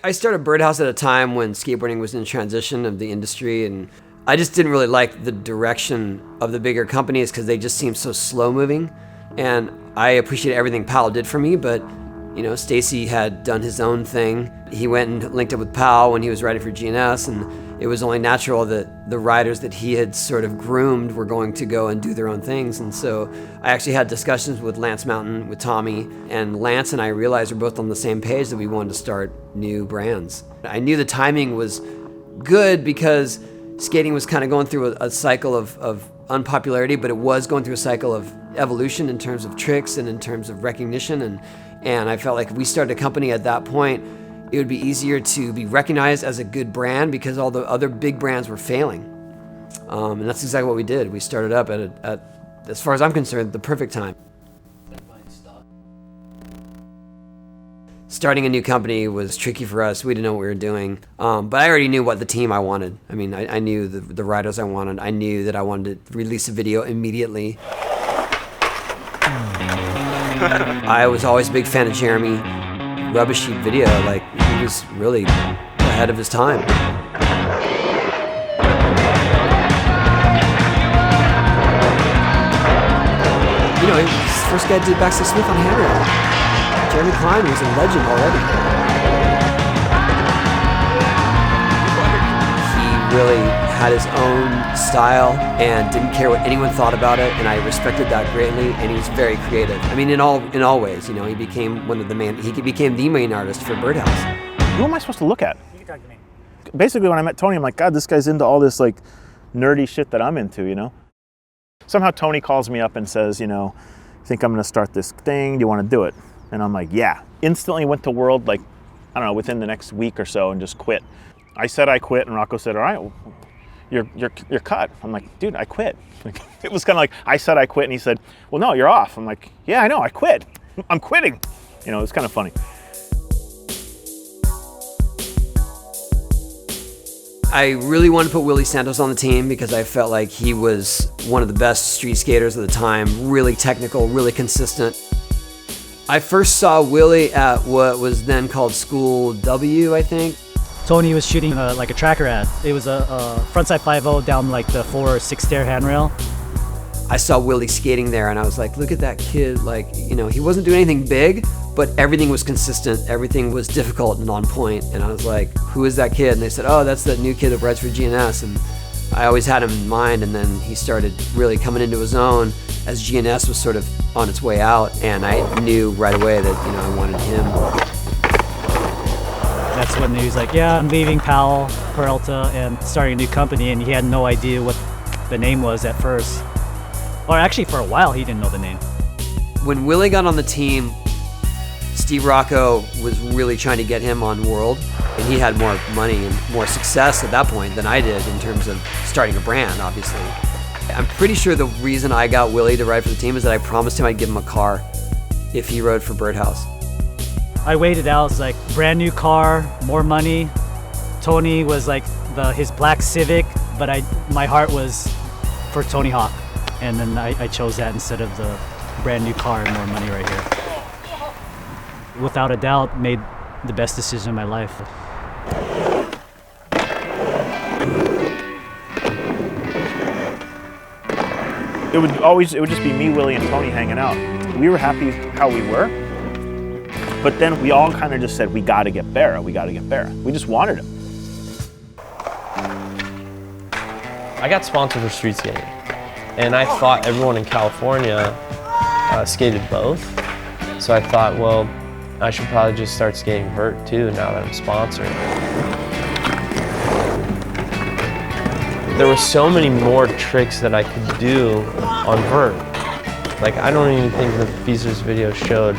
I started Birdhouse at a time when skateboarding was in transition of the industry, and I just didn't really like the direction of the bigger companies because they just seemed so slow moving. And I appreciate everything Powell did for me, but you know, Stacy had done his own thing. He went and linked up with Powell when he was ready for GNS, and it was only natural that the riders that he had sort of groomed were going to go and do their own things. And so I actually had discussions with Lance Mountain, with Tommy, and Lance and I realized we're both on the same page that we wanted to start new brands. I knew the timing was good because skating was kind of going through a cycle of unpopularity, but it was going through a cycle of evolution in terms of tricks and in terms of recognition. And I felt like if we started a company at that point, it would be easier to be recognized as a good brand because all the other big brands were failing. And that's exactly what we did. We started up at, as far as I'm concerned, the perfect time. Starting a new company was tricky for us. We didn't know what we were doing. But I already knew what the team I wanted. I mean, I knew the riders I wanted. I knew that I wanted to release a video immediately. I was always a big fan of Jeremy. Rubbish Sheet Video, like, he was really ahead of his time. You know, he was the first guy to do backside Smith on handrail. Jeremy Klein was a legend already. He really had his own style and didn't care what anyone thought about it, and I respected that greatly. And he was very creative. I mean, in all ways. You know, he became he became the main artist for Birdhouse. Who am I supposed to look at? You can talk to me. Basically, when I met Tony, I'm like, God, this guy's into all this like nerdy shit that I'm into, you know? Somehow Tony calls me up and says, you know, I think I'm gonna start this thing. Do you want to do it? And I'm like, yeah. Instantly went to World, like, I don't know, within the next week or so, and just quit. I said I quit, and Rocco said, all right, well, you're cut. I'm like, dude, I quit. Like, it was kind of like, I said I quit, and he said, well, no, you're off. I'm like, yeah, I know, I quit. I'm quitting. You know, it was kind of funny. I really wanted to put Willy Santos on the team because I felt like he was one of the best street skaters of the time, really technical, really consistent. I first saw Willie at what was then called School W, I think. Tony was shooting like a tracker ad. It was a frontside 5.0 down like the 4 or 6 stair handrail. I saw Willie skating there and I was like, look at that kid. Like, you know, he wasn't doing anything big, but everything was consistent. Everything was difficult and on point. And I was like, who is that kid? And they said, oh, that's that new kid that rides for GNS. And I always had him in mind. And then he started really coming into his own as GNS was sort of on its way out. And I knew right away that, you know, I wanted him. That's when he was like, yeah, I'm leaving Powell, Peralta, and starting a new company. And he had no idea what the name was at first. Or actually, for a while, he didn't know the name. When Willie got on the team, Steve Rocco was really trying to get him on World, and he had more money and more success at that point than I did in terms of starting a brand, obviously. I'm pretty sure the reason I got Willie to ride for the team is that I promised him I'd give him a car if he rode for Birdhouse. I waited out. It was like brand new car, more money. Tony was like his black Civic, but my heart was for Tony Hawk. And then I chose that instead of the brand new car and more money right here. Without a doubt, made the best decision of my life. It would just be me, Willie, and Tony hanging out. We were happy how we were, but then we all kind of just said, we got to get Berra, we got to get Berra. We just wanted him. I got sponsored for street skating. And I thought everyone in California skated both. So I thought, well, I should probably just start skating vert too now that I'm sponsored. There were so many more tricks that I could do on vert. Like, I don't even think the Feaster's video showed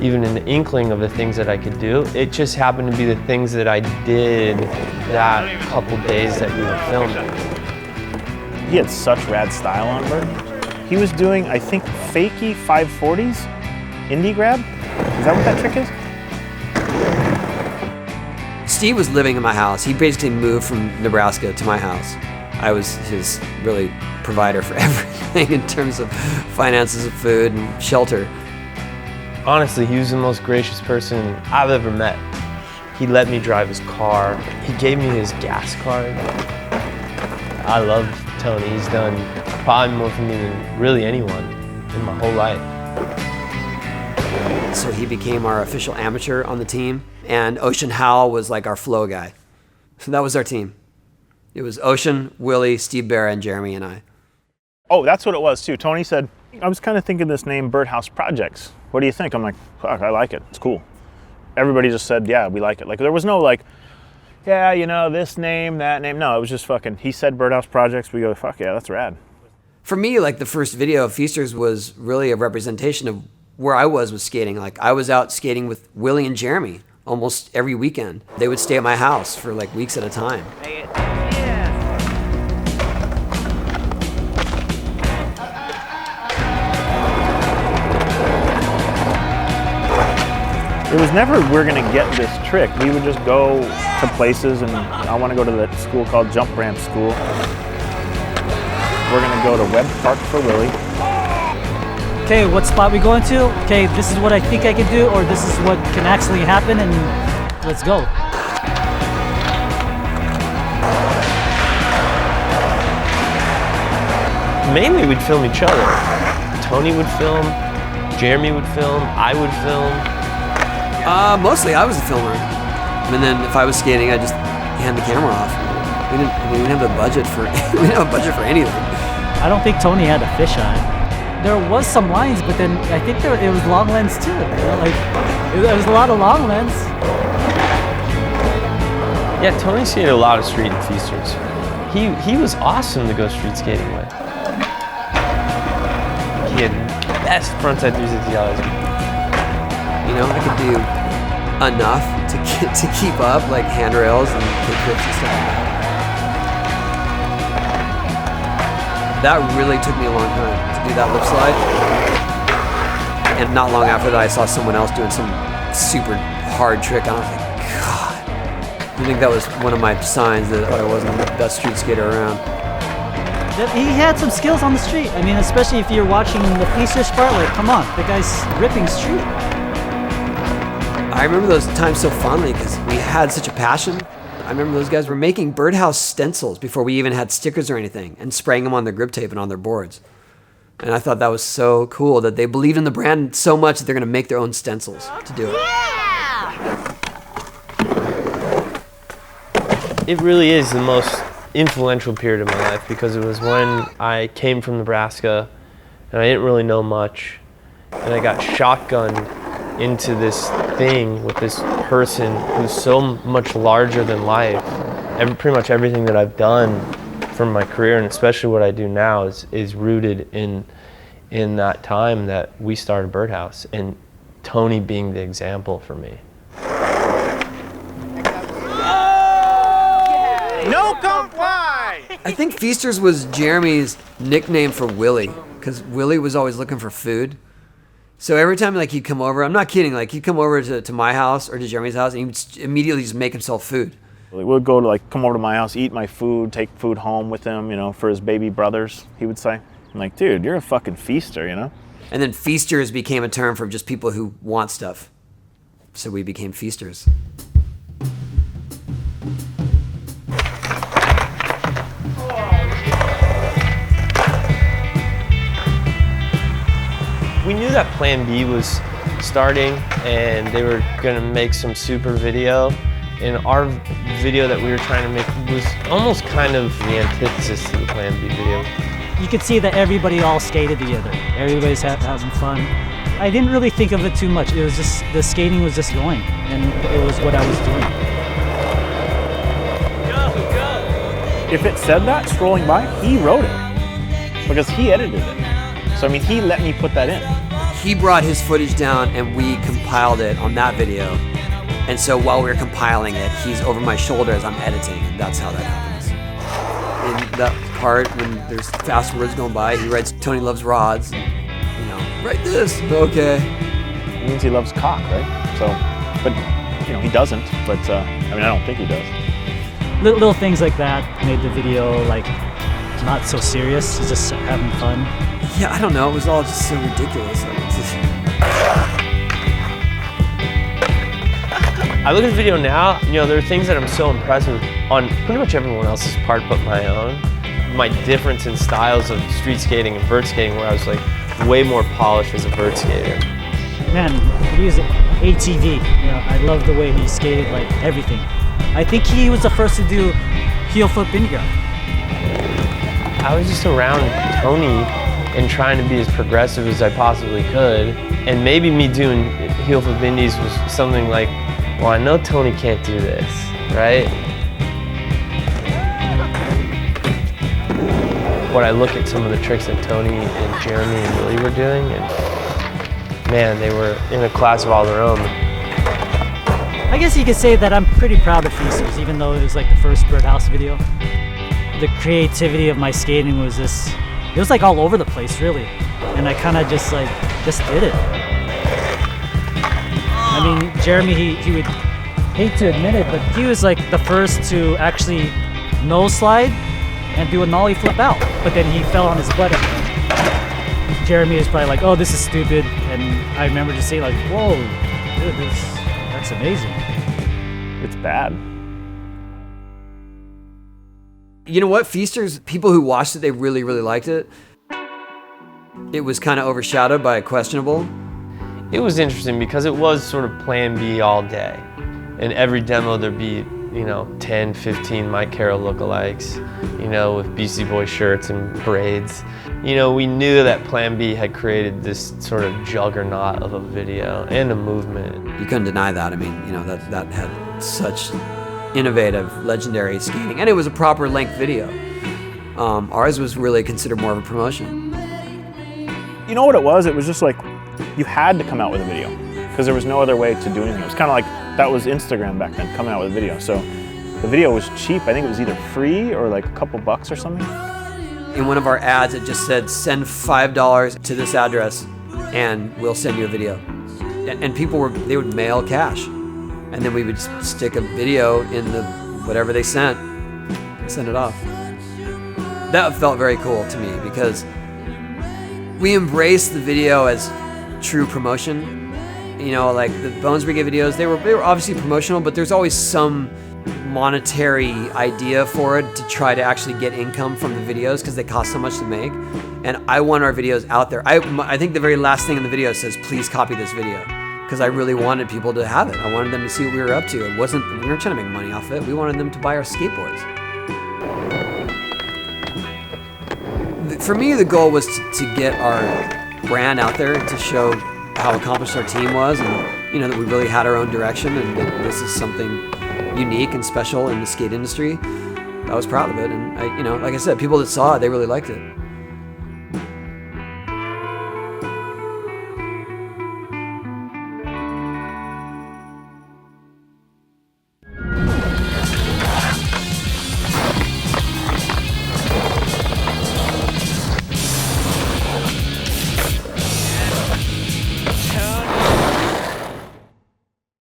even an inkling of the things that I could do. It just happened to be the things that I did that couple days that we were filming. He had such rad style on vert. He was doing, I think, fakey 540s, indie grab. Is that what that trick is? Steve was living in my house. He basically moved from Nebraska to my house. I was his really provider for everything in terms of finances of food and shelter. Honestly, he was the most gracious person I've ever met. He let me drive his car. He gave me his gas card. I love Tony. He's done probably more for me than really anyone in my whole life. So he became our official amateur on the team, and Ocean Howell was like our flow guy. So that was our team. It was Ocean, Willie, Steve Berra, and Jeremy and I. Oh, that's what it was too. Tony said, I was kind of thinking this name Birdhouse Projects. What do you think? I'm like, fuck, I like it. It's cool. Everybody just said, yeah, we like it. Like there was no like, yeah, you know, this name, that name. No, it was just fucking, he said Birdhouse Projects. We go, fuck yeah, that's rad. For me, like the first video of Feasters was really a representation of where I was with skating. Like I was out skating with Willie and Jeremy almost every weekend. They would stay at my house for like weeks at a time. It was never, we're gonna get this trick. We would just go to places, and I wanna go to that school called Jump Ramp School. We're gonna go to Webb Park for Willie. Okay, what spot we going to? Okay, this is what I think I can do, or this is what can actually happen, and let's go. Mainly we'd film each other. Tony would film, Jeremy would film, I would film. Mostly I was the filmer. And then if I was skating, I just hand the camera off. We didn't have the budget for we didn't have a budget for anything. I don't think Tony had a fisheye. There was some lines, but then I think it was long lens too. You know, like there was a lot of long lens. Yeah, Tony skated a lot of street and Feasters. He was awesome to go street skating with. He had the best frontside 360. You know, I could do enough to keep up, like handrails and kickflips and stuff like that. That really took me a long time to do that lip slide. And not long after that, I saw someone else doing some super hard trick, and I was like, God. I think that was one of my signs that I wasn't the best street skater around. He had some skills on the street. I mean, especially if you're watching the Feasters part, like, come on, the guy's ripping street. I remember those times so fondly because we had such a passion. I remember those guys were making Birdhouse stencils before we even had stickers or anything and spraying them on their grip tape and on their boards. And I thought that was so cool that they believed in the brand so much that they're going to make their own stencils to do it. Yeah! It really is the most influential period of my life because it was when I came from Nebraska and I didn't really know much, and I got shotgunned into this thing with this person who's so much larger than life. Pretty much everything that I've done from my career, and especially what I do now, is rooted in that time that we started Birdhouse, and Tony being the example for me. No comply! I think Feasters was Jeremy's nickname for Willie because Willie was always looking for food. So every time like he'd come over, I'm not kidding, like he'd come over to my house or to Jeremy's house and he would immediately just make himself food. We'd go to like, come over to my house, eat my food, take food home with him, you know, for his baby brothers, he would say. I'm like, dude, you're a fucking feaster, you know? And then Feasters became a term for just people who want stuff. So we became Feasters. We knew that Plan B was starting and they were gonna make some super video, and our video that we were trying to make was almost kind of the antithesis to the Plan B video. You could see that everybody all skated together. Everybody's having fun. I didn't really think of it too much. It was just, the skating was just going, and it was what I was doing. If it said that scrolling by, he wrote it because he edited it. So I mean, he let me put that in. He brought his footage down and we compiled it on that video. And so while we were compiling it, he's over my shoulder as I'm editing, and that's how that happens. In that part, when there's fast words going by, he writes, "Tony loves rods," and, you know, write this, okay. It means he loves cock, right? So, but, you know, he doesn't, but, I mean, I don't think he does. Little things like that made the video, like, not so serious, just having fun. Yeah, I don't know, it was all just so ridiculous. Like, it's just... I look at the video now, you know, there are things that I'm so impressed with on pretty much everyone else's part but my own. My difference in styles of street skating and vert skating, where I was like way more polished as a vert skater. Man, he was ATV. You know, I love the way he skated, like everything. I think he was the first to do heel flip India. I was just around Tony and trying to be as progressive as I possibly could. And maybe me doing heel flip indies was something like, well, I know Tony can't do this, right? When I look at some of the tricks that Tony and Jeremy and Willie were doing, and man, they were in a class of all their own. I guess you could say that I'm pretty proud of Feasters, even though it was like the first Birdhouse video. The creativity of my skating was just, it was like all over the place, really. And I kind of just did it. I mean, Jeremy, he would hate to admit it, but he was like the first to actually nose slide and do a nollie flip out. But then he fell on his butt. Jeremy is probably like, oh, this is stupid. And I remember just saying like, whoa, dude, that's amazing. It's bad. You know what? Feasters, people who watched it, they really, really liked it. It was kind of overshadowed by Questionable. It was interesting because it was sort of plan B all day. In every demo there'd be, you know, 10, 15 Mike Carroll lookalikes, you know, with Beastie Boy shirts and braids. You know, we knew that plan B had created this sort of juggernaut of a video and a movement. You couldn't deny that. I mean, you know, that had such innovative, legendary skating, and it was a proper length video. Ours was really considered more of a promotion. You know what it was? It was just like, you had to come out with a video because there was no other way to do anything. It was kind of like, that was Instagram back then, coming out with a video. So the video was cheap. I think it was either free or like a couple bucks or something. In one of our ads, it just said, send $5 to this address and we'll send you a video. And people they would mail cash. And then we would stick a video in the whatever they sent and send it off. That felt very cool to me because we embraced the video as true promotion. You know, like the Bones Brigade videos, they were obviously promotional, but there's always some monetary idea for it to try to actually get income from the videos because they cost so much to make. And I want our videos out there. I think the very last thing in the video says, please copy this video, because I really wanted people to have it. I wanted them to see what we were up to. We weren't trying to make money off it. We wanted them to buy our skateboards. For me, the goal was to get our brand out there, to show how accomplished our team was, and you know that we really had our own direction, and that this is something unique and special in the skate industry. I was proud of it, and you know, like I said, people that saw it, they really liked it.